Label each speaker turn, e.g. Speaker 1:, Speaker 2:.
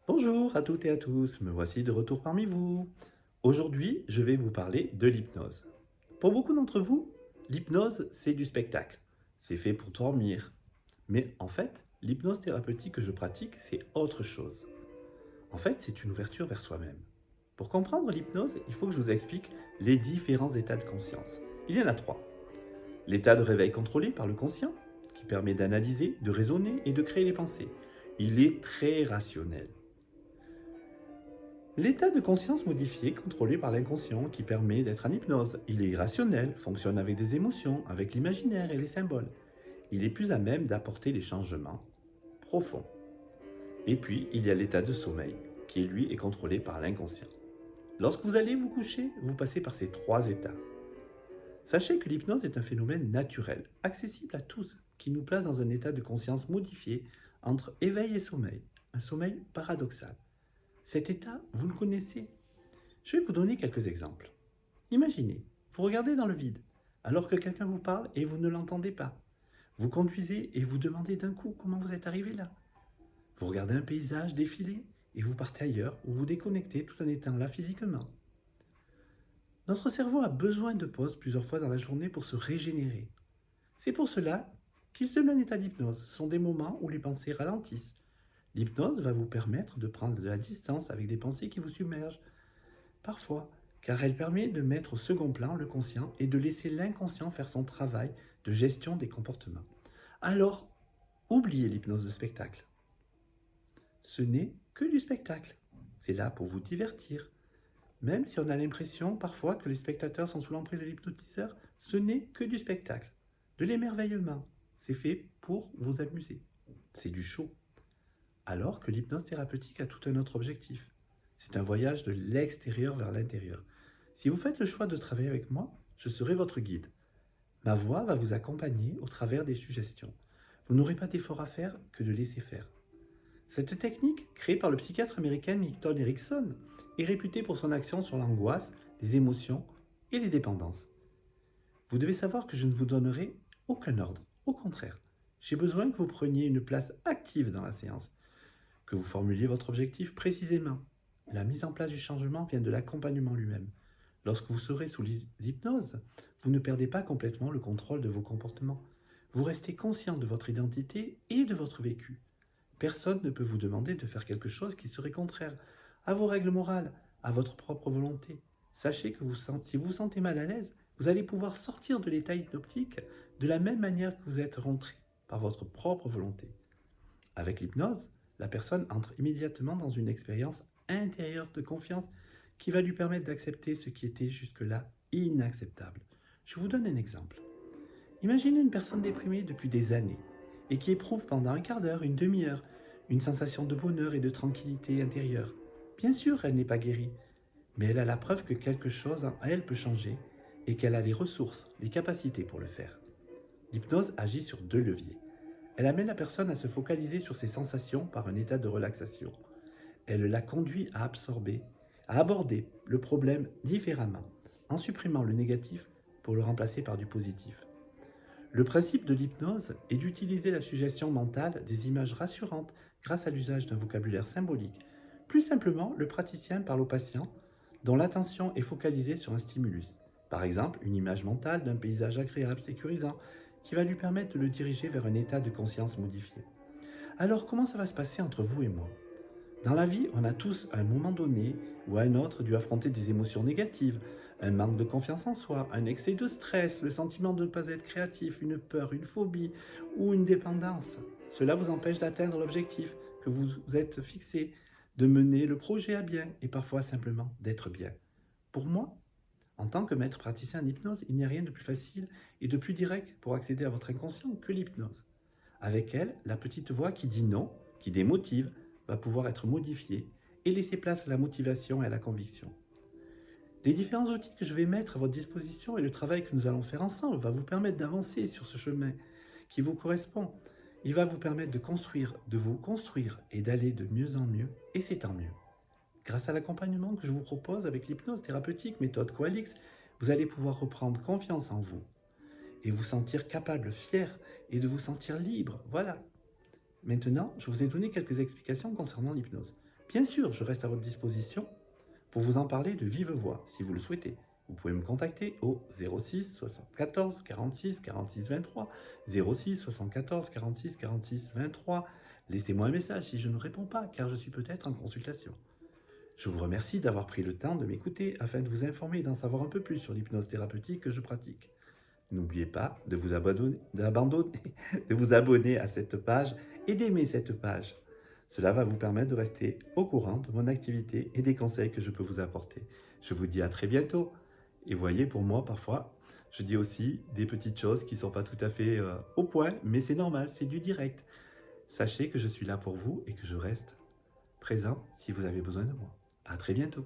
Speaker 1: Bonjour à toutes et à tous, me voici de retour parmi vous. Aujourd'hui, je vais vous parler de l'hypnose. Pour beaucoup d'entre vous, l'hypnose, c'est du spectacle. C'est fait pour dormir. Mais en fait, l'hypnose thérapeutique que je pratique, c'est autre chose. En fait, c'est une ouverture vers soi-même. Pour comprendre l'hypnose, il faut que je vous explique les différents états de conscience. Il y en a trois. L'état de réveil contrôlé par le conscient, qui permet d'analyser, de raisonner et de créer les pensées. Il est très rationnel. L'état de conscience modifié, contrôlé par l'inconscient, qui permet d'être en hypnose. Il est irrationnel, fonctionne avec des émotions, avec l'imaginaire et les symboles. Il est plus à même d'apporter des changements profonds. Et puis, il y a l'état de sommeil, qui lui est contrôlé par l'inconscient. Lorsque vous allez vous coucher, vous passez par ces trois états. Sachez que l'hypnose est un phénomène naturel, accessible à tous, qui nous place dans un état de conscience modifié entre éveil et sommeil, un sommeil paradoxal. Cet état, vous le connaissez. Je vais vous donner quelques exemples. Imaginez, vous regardez dans le vide, alors que quelqu'un vous parle et vous ne l'entendez pas. Vous conduisez et vous demandez d'un coup comment vous êtes arrivé là. Vous regardez un paysage défiler et vous partez ailleurs ou vous déconnectez tout en étant là physiquement. Notre cerveau a besoin de pauses plusieurs fois dans la journée pour se régénérer. C'est pour cela qu'il se met en état d'hypnose. Ce sont des moments où les pensées ralentissent. L'hypnose va vous permettre de prendre de la distance avec des pensées qui vous submergent. Parfois, car elle permet de mettre au second plan le conscient et de laisser l'inconscient faire son travail de gestion des comportements. Alors, oubliez l'hypnose de spectacle. Ce n'est que du spectacle. C'est là pour vous divertir. Même si on a l'impression parfois que les spectateurs sont sous l'emprise de l'hypnotiseur, ce n'est que du spectacle, de l'émerveillement. C'est fait pour vous amuser. C'est du show. Alors que l'hypnose thérapeutique a tout un autre objectif. C'est un voyage de l'extérieur vers l'intérieur. Si vous faites le choix de travailler avec moi, je serai votre guide. Ma voix va vous accompagner au travers des suggestions. Vous n'aurez pas d'effort à faire que de laisser faire. Cette technique, créée par le psychiatre américain Milton Erickson, est réputée pour son action sur l'angoisse, les émotions et les dépendances. Vous devez savoir que je ne vous donnerai aucun ordre. Au contraire, j'ai besoin que vous preniez une place active dans la séance, que vous formuliez votre objectif précisément. La mise en place du changement vient de l'accompagnement lui-même. Lorsque vous serez sous l'hypnose, vous ne perdez pas complètement le contrôle de vos comportements. Vous restez conscient de votre identité et de votre vécu. Personne ne peut vous demander de faire quelque chose qui serait contraire à vos règles morales, à votre propre volonté. Sachez que si vous vous sentez mal à l'aise, vous allez pouvoir sortir de l'état hypnotique de la même manière que vous êtes rentré par votre propre volonté. Avec l'hypnose, la personne entre immédiatement dans une expérience intérieure de confiance qui va lui permettre d'accepter ce qui était jusque-là inacceptable. Je vous donne un exemple. Imaginez une personne déprimée depuis des années et qui éprouve pendant un quart d'heure, une demi-heure, une sensation de bonheur et de tranquillité intérieure. Bien sûr, elle n'est pas guérie, mais elle a la preuve que quelque chose en elle peut changer et qu'elle a les ressources, les capacités pour le faire. L'hypnose agit sur deux leviers. Elle amène la personne à se focaliser sur ses sensations par un état de relaxation. Elle la conduit à absorber, à aborder le problème différemment, en supprimant le négatif pour le remplacer par du positif. Le principe de l'hypnose est d'utiliser la suggestion mentale des images rassurantes grâce à l'usage d'un vocabulaire symbolique. Plus simplement, le praticien parle au patient dont l'attention est focalisée sur un stimulus. Par exemple, une image mentale d'un paysage agréable, sécurisant, qui va lui permettre de le diriger vers un état de conscience modifié. Alors, comment ça va se passer entre vous et moi? Dans la vie, on a tous, à un moment donné ou à un autre, dû affronter des émotions négatives, un manque de confiance en soi, un excès de stress, le sentiment de ne pas être créatif, une peur, une phobie ou une dépendance. Cela vous empêche d'atteindre l'objectif que vous vous êtes fixé, de mener le projet à bien et parfois simplement d'être bien. Pour moi, en tant que maître praticien en hypnose, il n'y a rien de plus facile et de plus direct pour accéder à votre inconscient que l'hypnose. Avec elle, la petite voix qui dit non, qui démotive, va pouvoir être modifiée et laisser place à la motivation et à la conviction. Les différents outils que je vais mettre à votre disposition et le travail que nous allons faire ensemble va vous permettre d'avancer sur ce chemin qui vous correspond. Il va vous permettre de vous construire et d'aller de mieux en mieux, et c'est tant mieux. Grâce à l'accompagnement que je vous propose avec l'hypnose thérapeutique méthode Coalix, vous allez pouvoir reprendre confiance en vous et vous sentir capable, fier et de vous sentir libre. Voilà. Maintenant, je vous ai donné quelques explications concernant l'hypnose. Bien sûr, je reste à votre disposition pour vous en parler de vive voix, si vous le souhaitez. Vous pouvez me contacter au 06 74 46 46 23, 06 74 46 46 23. Laissez-moi un message si je ne réponds pas, car je suis peut-être en consultation. Je vous remercie d'avoir pris le temps de m'écouter afin de vous informer et d'en savoir un peu plus sur l'hypnose thérapeutique que je pratique. N'oubliez pas de vous abandonner, de vous abonner à cette page et d'aimer cette page. Cela va vous permettre de rester au courant de mon activité et des conseils que je peux vous apporter. Je vous dis à très bientôt. Et voyez, pour moi, parfois, je dis aussi des petites choses qui ne sont pas tout à fait au point, mais c'est normal, c'est du direct. Sachez que je suis là pour vous et que je reste présent si vous avez besoin de moi. À très bientôt.